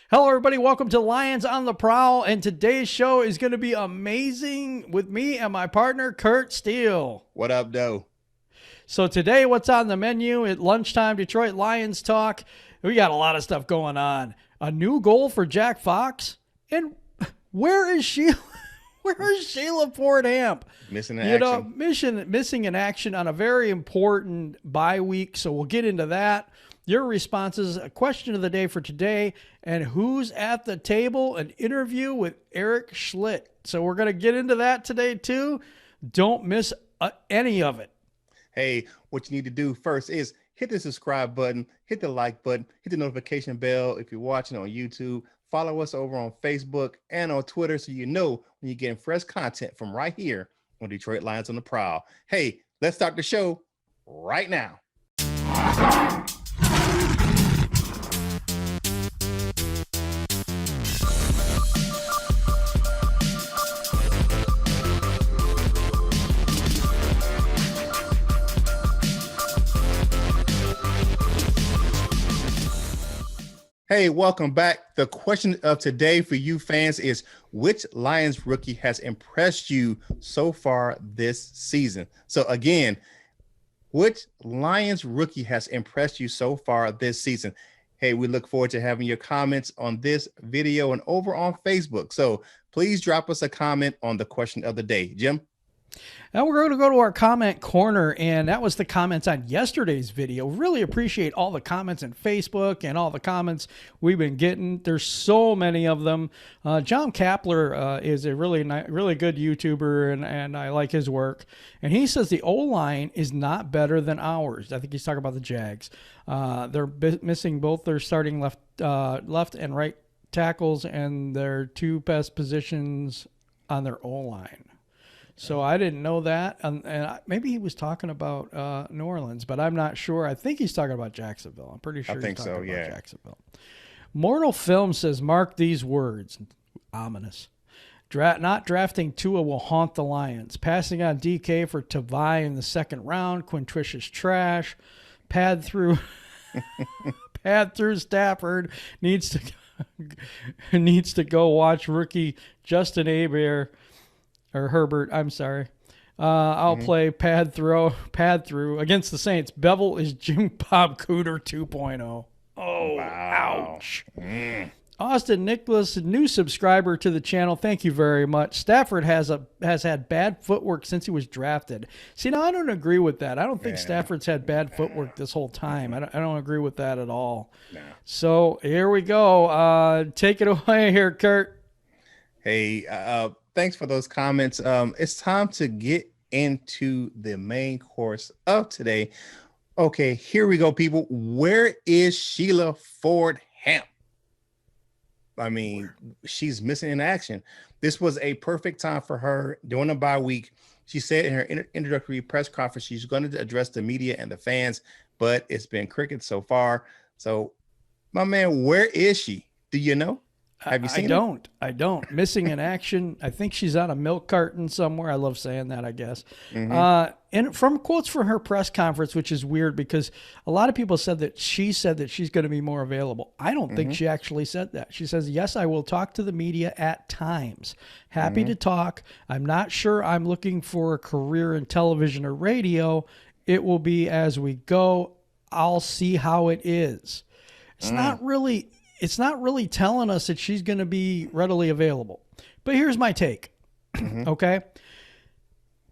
Hello, everybody. Welcome to Lions on the Prowl. And today's show is going to be amazing with me and my partner, Kurt Steele. What up, Doe? So today, what's on the menu at lunchtime, Detroit Lions talk? We got a lot of stuff going on. A new goal for Jack Fox. And where is Sheila? Where is Sheila Ford Hamp? Missing in action. Missing in action on a very important bye week. So we'll get into that. Your responses, a question of the day for today, and who's at the table, an interview with Erik Schlitt. So we're going to get into that today too. Don't miss any of it. Hey, what you need to do first is hit the subscribe button, hit the like button, hit the notification bell if you're watching on YouTube. Follow us over on Facebook and on Twitter so you know when you're getting fresh content from right here on Detroit Lions on the Prowl. Hey, let's start the show right now. Hey, welcome back. The question of today for you fans is, which Lions rookie has impressed you so far this season? So again, which Lions rookie has impressed you so far this season? Hey, we look forward to having your comments on this video and over on Facebook. So please drop us a comment on the question of the day. Jim? Now we're going to go to our comment corner, and that was the comments on yesterday's video. Really appreciate all the comments on Facebook and all the comments we've been getting. There's so many of them. John Kapler is a really good YouTuber, and I like his work. And he says the O-line is not better than ours. I think he's talking about the Jags. They're missing both their starting left and right tackles and their two best positions on their O-line. So I didn't know that, and maybe he was talking about New Orleans, but I'm not sure. I think he's talking about Jacksonville. I'm pretty sure he's talking about Jacksonville. Mortal Film says, mark these words, ominous. Not drafting Tua will haunt the Lions. Passing on DK for Tavai in the second round. Quintricious trash. Pad through Stafford. Needs to go watch rookie Justin Hebert. Or Herbert, I'm sorry. I'll play pad through against the Saints. Bevel is Jim Bob Cooter 2.0. Oh, wow. Ouch. Austin Nicholas, new subscriber to the channel. Thank you very much. Stafford has had bad footwork since he was drafted. See, now I don't agree with that. I don't think Stafford's had bad footwork this whole time. I don't agree with that at all. No. So here we go. Take it away here, Kurt. Hey, thanks for those comments. It's time to get into the main course of today. Okay, here we go, people. Where is Sheila Ford Hamp? I mean, she's missing in action. This was a perfect time for her during the bye week. She said in her introductory press conference she's going to address the media and the fans, but it's been crickets so far. So, my man, where is she? Do you know? Have you seen her? I don't. Missing in action. I think she's on a milk carton somewhere. I love saying that, I guess. And from quotes from her press conference, which is weird because a lot of people said that she's going to be more available. I don't think she actually said that. She says, yes, I will talk to the media at times. Happy to talk. I'm not sure I'm looking for a career in television or radio. It will be as we go. I'll see how it is. It's not really telling us that she's going to be readily available. But here's my take. Okay?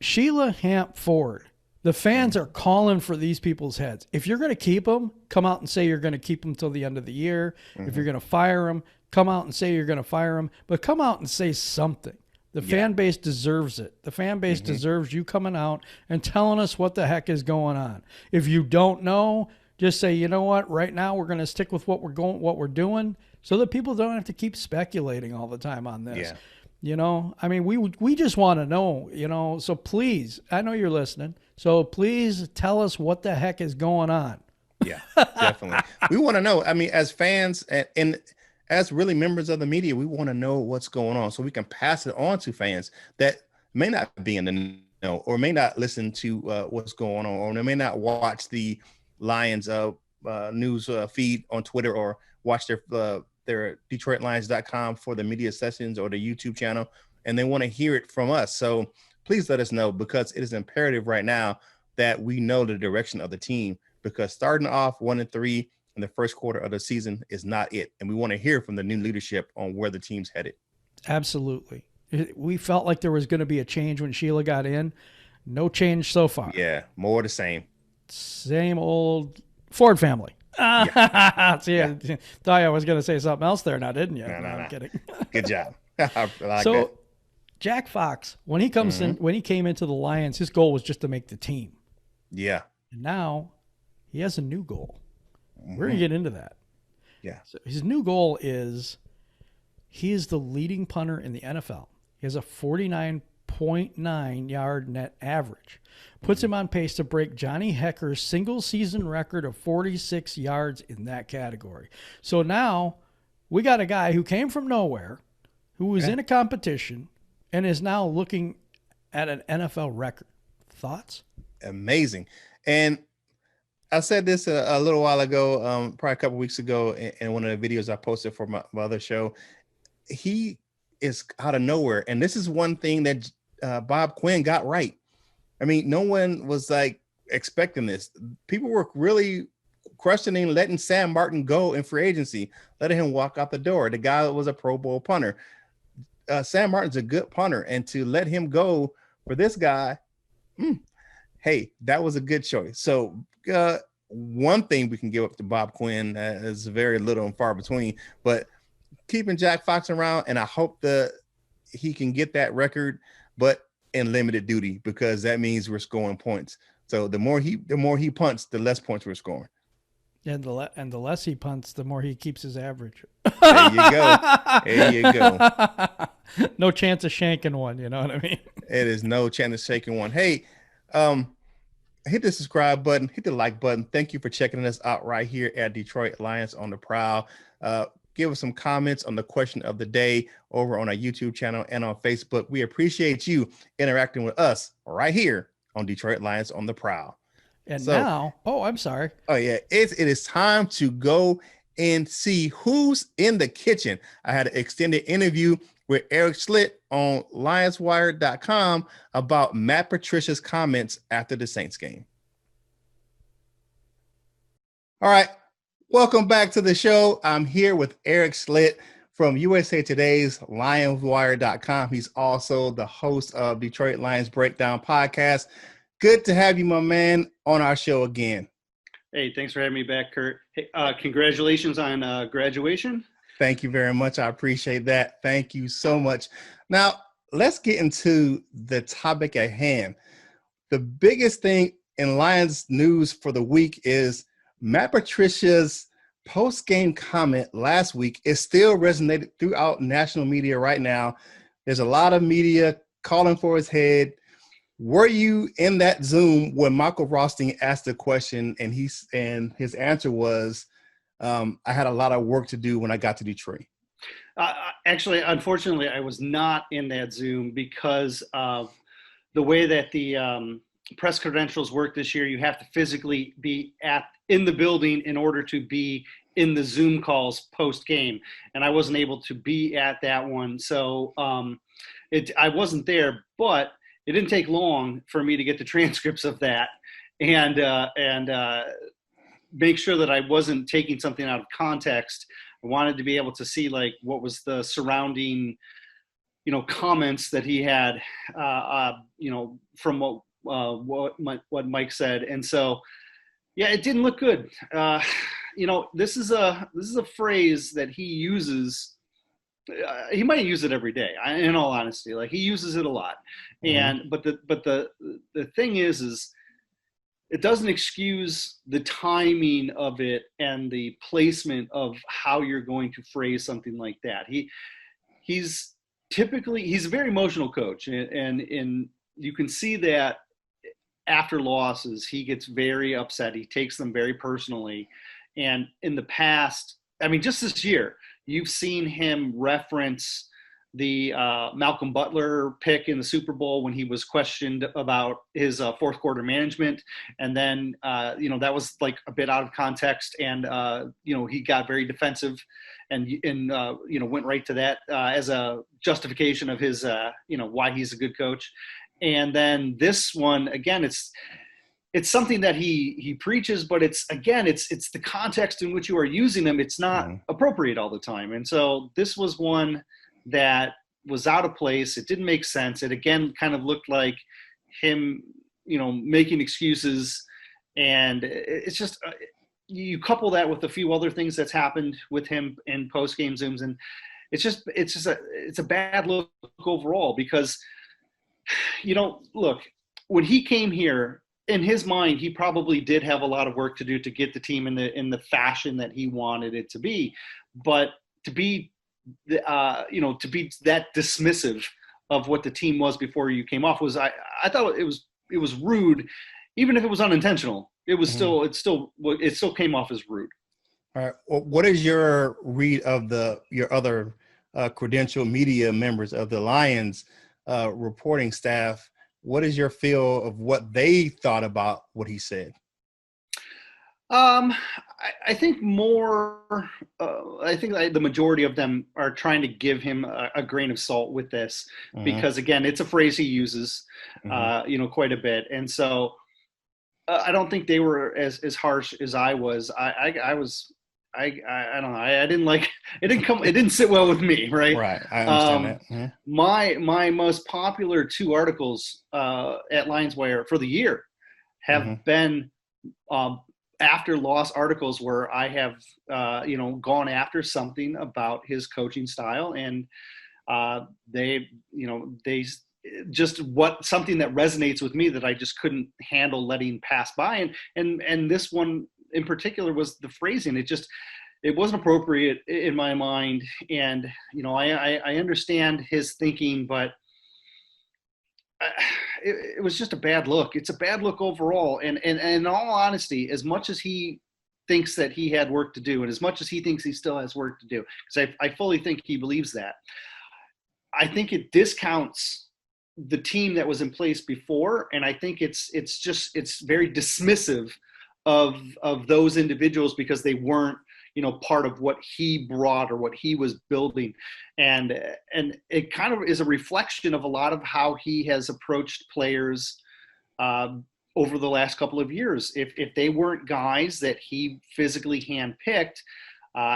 Sheila Hamp Ford. The fans are calling for these people's heads. If you're going to keep them, come out and say you're going to keep them till the end of the year. If you're going to fire them, come out and say you're going to fire them. But come out and say something. The fan base deserves it. The fan base deserves you coming out and telling us what the heck is going on. If you don't know, just say, you know what, right now we're going to stick with what we're doing so that people don't have to keep speculating all the time on this. Yeah. You know, I mean, we just want to know, you know, so please, I know you're listening. So please tell us what the heck is going on. Yeah, definitely. We want to know. I mean, as fans and as really members of the media, we want to know what's going on so we can pass it on to fans that may not be in the know or may not listen to what's going on, or they may not watch the Lions news feed on Twitter or watch their their DetroitLions.com for the media sessions or the YouTube channel, and they want to hear it from us. So please let us know, because it is imperative right now that we know the direction of the team, because starting off 1-3 in the first quarter of the season is not it. And we want to hear from the new leadership on where the team's headed. Absolutely. We felt like there was going to be a change when Sheila got in. No change so far. Yeah, more the same. Same old Ford family. Yeah. See, yeah. I thought I was going to say something else there now, didn't you? No, I'm kidding. Good job. I like so that. Jack Fox, when he comes in, when he came into the Lions, his goal was just to make the team. Yeah. And now he has a new goal. We're going to get into that. Yeah. So his new goal is he is the leading punter in the NFL. He has a 49.9 yard net average. Puts him on pace to break Johnny Hecker's single season record of 46 yards in that category. So now we got a guy who came from nowhere, who was in a competition, and is now looking at an NFL record. Thoughts? Amazing. And I said this a little while ago, probably a couple weeks ago, in one of the videos I posted for my other show. He is out of nowhere. And this is one thing that Bob Quinn got right. I mean, no one was like expecting this. People were really questioning letting Sam Martin go in free agency, letting him walk out the door. The guy was a Pro Bowl punter. Sam Martin's a good punter, and to let him go for this guy, hey, that was a good choice. So one thing we can give up to Bob Quinn is very little and far between, but keeping Jack Fox around, and I hope that he can get that record, but in limited duty, because that means we're scoring points. So the more he punts, the less points we're scoring. And the less he punts, the more he keeps his average. There you go. There you go. No chance of shanking one, you know what I mean? It is no chance of shaking one. Hey, hit the subscribe button, hit the like button. Thank you for checking us out right here at Detroit Lions on the Prowl. Give us some comments on the question of the day over on our YouTube channel and on Facebook. We appreciate you interacting with us right here on Detroit Lions on the Prowl. And now, I'm sorry. Oh yeah, it is time to go and see who's in the kitchen. I had an extended interview with Erik Schlitt on Lionswire.com about Matt Patricia's comments after the Saints game. All right, welcome back to the show. I'm here with Erik Schlitt from USA Today's Lionswire.com. He's also the host of Detroit Lions Breakdown podcast. Good to have you, my man, on our show again. Hey, thanks for having me back, Kurt. Hey, congratulations on graduation. Thank you very much. I appreciate that. Thank you so much. Now, let's get into the topic at hand. The biggest thing in Lions news for the week is Matt Patricia's post-game comment last week is still resonated throughout national media right now. There's a lot of media calling for his head. Were you in that Zoom when Michael Rothstein asked the question and his answer was, I had a lot of work to do when I got to Detroit? Actually, unfortunately, I was not in that Zoom because of the way that the press credentials work this year. You have to physically be in the building in order to be in the Zoom calls post game, and I wasn't able to be at that one. So I wasn't there, but it didn't take long for me to get the transcripts of that and make sure that I wasn't taking something out of context. I wanted to be able to see like what was the surrounding, comments that he had, from what Mike said. And so, yeah, it didn't look good. This is a phrase that he uses. He might use it every day. In all honesty, like he uses it a lot. And but the thing is it doesn't excuse the timing of it and the placement of how you're going to phrase something like that. He's a very emotional coach, and you can see that after losses he gets very upset. He takes them very personally. And in the past, I mean, just this year, you've seen him reference the Malcolm Butler pick in the Super Bowl when he was questioned about his fourth quarter management. And then, that was like a bit out of context. And, he got very defensive and went right to that as a justification of his, why he's a good coach. And then this one, again, it's something that he preaches, but it's the context in which you are using them. It's not appropriate all the time. And so this was one that was out of place. It didn't make sense. It again kind of looked like him, making excuses. And it's just, you couple that with a few other things that's happened with him in post-game Zooms. And it's a bad look overall because, look, when he came here, in his mind, he probably did have a lot of work to do to get the team in the fashion that he wanted it to be. But to be that dismissive of what the team was before you came off I thought it was rude, even if it was unintentional. It was it still came off as rude. All right. Well, what is your read of your other credential media members of the Lions reporting staff? What is your feel of what they thought about what he said? I think more. I think the majority of them are trying to give him a grain of salt with this, because again, it's a phrase he uses, quite a bit, and so I don't think they were as harsh as I was. I was. I don't know. I didn't like it. It didn't sit well with me. Right. Right. I understand that. Mm-hmm. My most popular 2 articles at Lionswire for the year have been after loss articles where I have gone after something about his coaching style, and they just something that resonates with me that I just couldn't handle letting pass by, and this one in particular was the phrasing. It wasn't appropriate in my mind. And, I understand his thinking, but it was just a bad look. It's a bad look overall. And in all honesty, as much as he thinks that he had work to do, and as much as he thinks he still has work to do, because I fully think he believes that, I think it discounts the team that was in place before. And I think it's very dismissive of those individuals because they weren't, part of what he brought or what he was building. And it kind of is a reflection of a lot of how he has approached players over the last couple of years. If they weren't guys that he physically handpicked,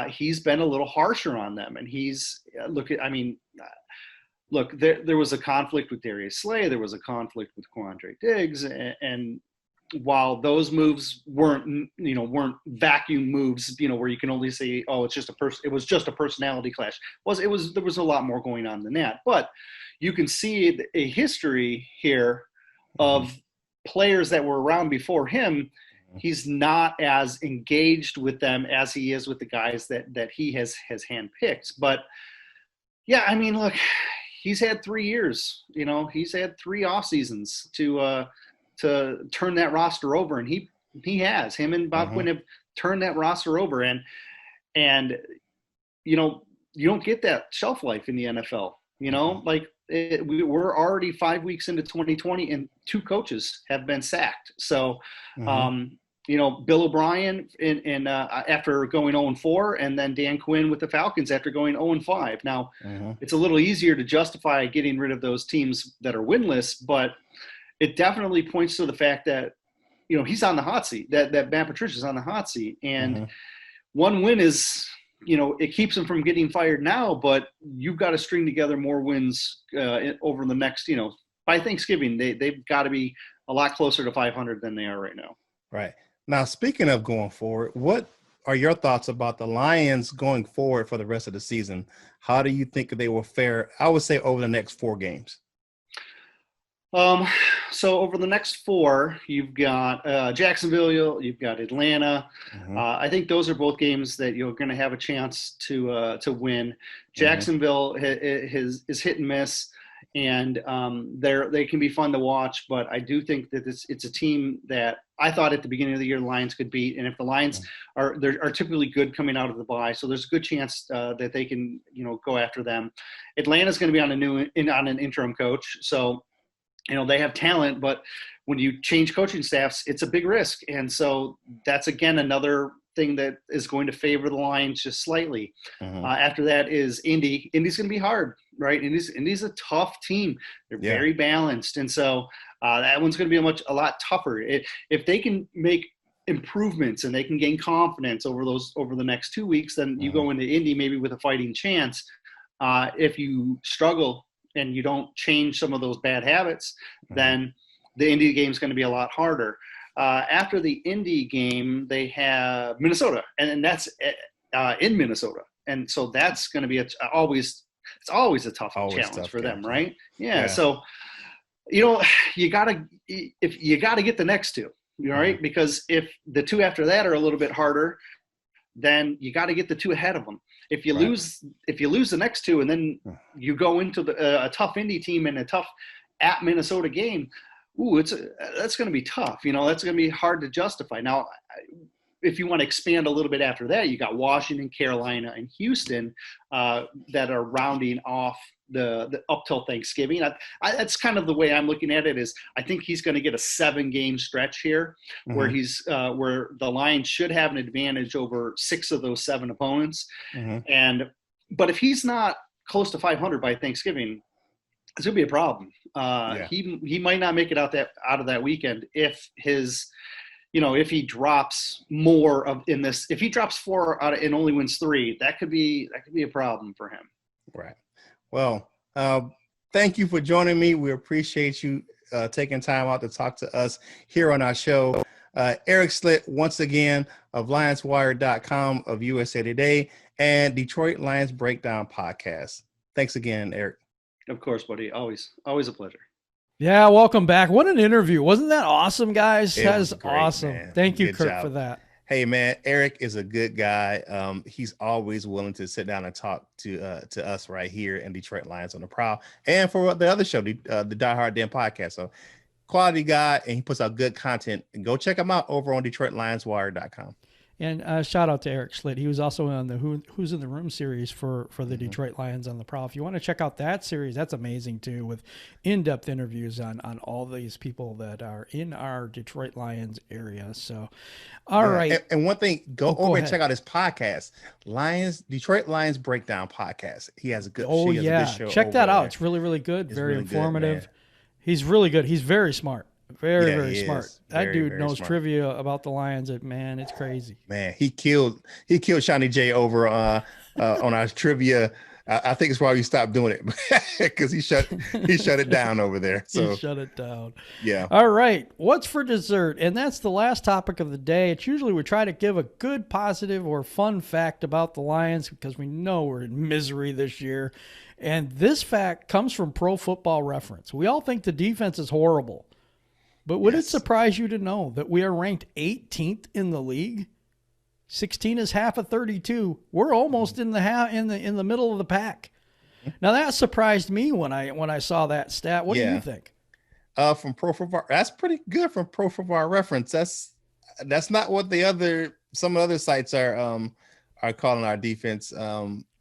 he's been a little harsher on them. And there was a conflict with Darius Slay. There was a conflict with Quandre Diggs, and while those moves weren't vacuum moves, where you can only say, oh, it was just a personality clash. There was a lot more going on than that. But you can see a history here of players that were around before him. He's not as engaged with them as he is with the guys that he has handpicked. But yeah, look, he's had 3 years, he's had 3 off seasons to turn that roster over, and he has. Him and Bob Quinn have turned that roster over, and you don't get that shelf life in the NFL. We're already 5 weeks into 2020, and 2 coaches have been sacked. So, Bill O'Brien in after going 0-4, and then Dan Quinn with the Falcons after going 0-5. Now, it's a little easier to justify getting rid of those teams that are winless, but it definitely points to the fact that, he's on the hot seat, that Matt Patricia's on the hot seat. And one win is, it keeps him from getting fired now, but you've got to string together more wins over the next, by Thanksgiving, they've got to be a lot closer to 500 than they are right now. Right. Now, speaking of going forward, what are your thoughts about the Lions going forward for the rest of the season? How do you think they will fare, I would say, over the next 4 games? So over the next 4, you've got Jacksonville, you've got Atlanta. I think those are both games that you're going to have a chance to win. Jacksonville is hit and miss, and they can be fun to watch. But I do think that it's a team that I thought at the beginning of the year the Lions could beat, and if the Lions are typically good coming out of the bye, so there's a good chance that they can go after them. Atlanta's going to be on an interim coach, so they have talent, but when you change coaching staffs, it's a big risk, and so that's again another thing that is going to favor the Lions just slightly. After that is Indy. Indy's going to be hard, right? Indy's a tough team. They're very balanced, and so that one's going to be a lot tougher. If they can make improvements and they can gain confidence over the next 2 weeks, then you go into Indy maybe with a fighting chance. If you struggle and you don't change some of those bad habits, then the Indy game is going to be a lot harder. After the Indy game, they have Minnesota, and that's in Minnesota, and so that's going to be always a tough challenge for them, right? Yeah. So, you gotta get the next two, right? Because if the two after that are a little bit harder, then you got to get the two ahead of them. If you lose the next two, and then you go into a tough Indy team and a tough at Minnesota game, that's going to be tough. That's going to be hard to justify. Now, if you want to expand a little bit after that, you got Washington, Carolina, and Houston that are rounding off the up till Thanksgiving. That's kind of the way I'm looking at it. Is I think he's going to get a 7-game stretch here, where where the Lions should have an advantage over 6 of those 7 opponents. But if he's not close to 500 by Thanksgiving, it's going to be a problem. He might not make it out of that weekend if if he drops more if he drops 4 out and only wins 3, that could be a problem for him. Right. Well, thank you for joining me. We appreciate you taking time out to talk to us here on our show. Erik Schlitt, once again, of Lionswire.com, of USA Today, and Detroit Lions Breakdown Podcast. Thanks again, Erik. Of course, buddy. Always a pleasure. Yeah, welcome back. What an interview. Wasn't that awesome, guys? That was great, awesome. Man. Thank you, Good Kurt, job. for that. Hey, man, Erik is a good guy. He's always willing to sit down and talk to us right here in Detroit Lions on the Prowl, and for the other show, the Die Hard Den podcast. So quality guy, and he puts out good content. And go check him out over on DetroitLionsWire.com. And shout out to Erik Schlitt. He was also on the Who's in the Room series for the Detroit Lions on the Prowl. If you want to check out that series, that's amazing too, with in-depth interviews on all these people that are in our Detroit Lions area. So, all right. And one thing, go over ahead. and check out his podcast, Detroit Lions Breakdown Podcast. He has a good. Oh yeah, a good show check that there. out. It's really, really good. It's very really good, informative. man. He's really good. He's very smart. Very he smart. is. That Very, dude very knows smart. trivia about the Lions. Man, it's crazy. Man, he killed Shawnee J over on our trivia. I think it's why we stopped doing it, because he shut it down over there. So He shut it down. yeah. All right. What's for dessert? And that's the last topic of the day. It's usually we try to give a good, positive, or fun fact about the Lions, because we know we're in misery this year. And this fact comes from Pro Football Reference. We all think the defense is horrible. But would it surprise you to know that we are ranked 18th in the league? 16 is half of 32. We're almost in the middle of the pack. Now that surprised me when I saw that stat. What do you think? From Pro Football, that's pretty good from Pro Football Reference. That's not what some other sites are calling our defense.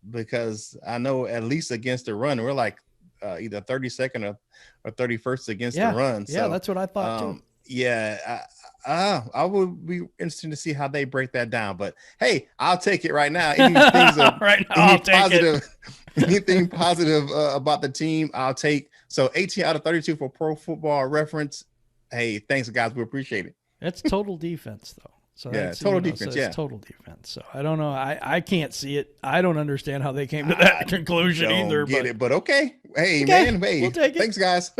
Because I know at least against the run, we're like either 32nd or 31st against the run. So, that's what I thought too. Yeah, I would be interested to see how they break that down. But hey, I'll take it right now. Anything positive about the team, I'll take. So 18 out of 32 for Pro Football Reference. Hey, thanks guys, we appreciate it. That's total defense though. So yeah, total defense. So it's total defense. So I don't know. I can't see it. I don't understand how they came to that conclusion either. Get it, but okay. Hey, man. Hey, we'll take it. Thanks, guys.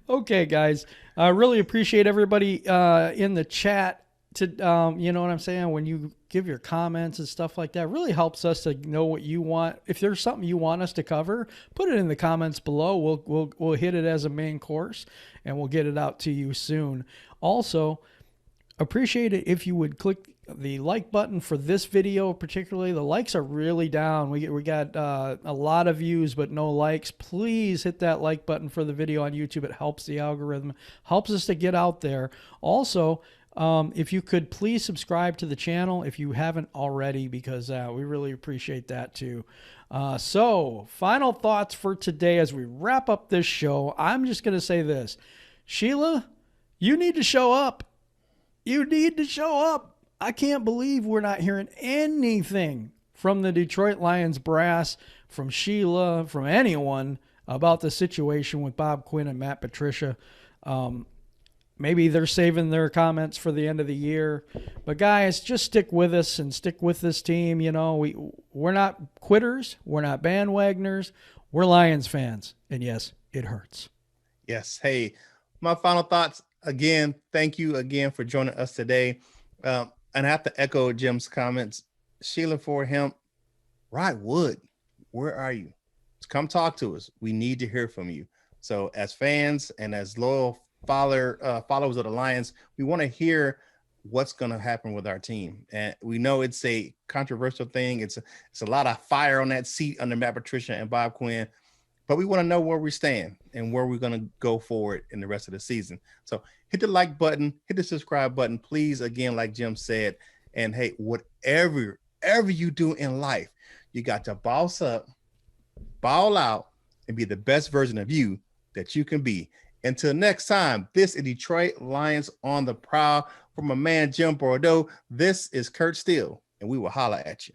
Okay, guys. I really appreciate everybody in the chat. You know what I'm saying? When you give your comments and stuff like that, it really helps us to know what you want. If there's something you want us to cover, put it in the comments below. We'll hit it as a main course, and we'll get it out to you soon. Also, appreciate it if you would click the like button for this video, particularly. The likes are really down. We got a lot of views, but no likes. Please hit that like button for the video on YouTube. It helps the algorithm, helps us to get out there. Also, if you could please subscribe to the channel if you haven't already, because we really appreciate that too. So final thoughts for today as we wrap up this show. I'm just going to say this. Sheila, you need to show up. You need to show up. I can't believe we're not hearing anything from the Detroit Lions brass, from Sheila, from anyone about the situation with Bob Quinn and Matt Patricia. Maybe they're saving their comments for the end of the year. But guys, just stick with us and stick with this team. You know, we're not quitters. We're not bandwagoners. We're Lions fans. And yes, it hurts. Yes. Hey, my final thoughts. Again, thank you again for joining us today. And I have to echo Jim's comments. Sheila Ford Hamp, Rod Wood, where are you? Come talk to us. We need to hear from you. So as fans and as loyal followers of the Lions, we want to hear what's going to happen with our team. And we know it's a controversial thing. It's a lot of fire on that seat under Matt Patricia and Bob Quinn. But we want to know where we stand and where we're going to go forward in the rest of the season. So hit the like button, hit the subscribe button, please. Again, like Jim said, and hey, whatever you do in life, you got to boss up, ball out, and be the best version of you that you can be. Until next time, this is Detroit Lions on the Prowl. From my man, Jim Bordeaux, this is Kurt Steele, and we will holler at you.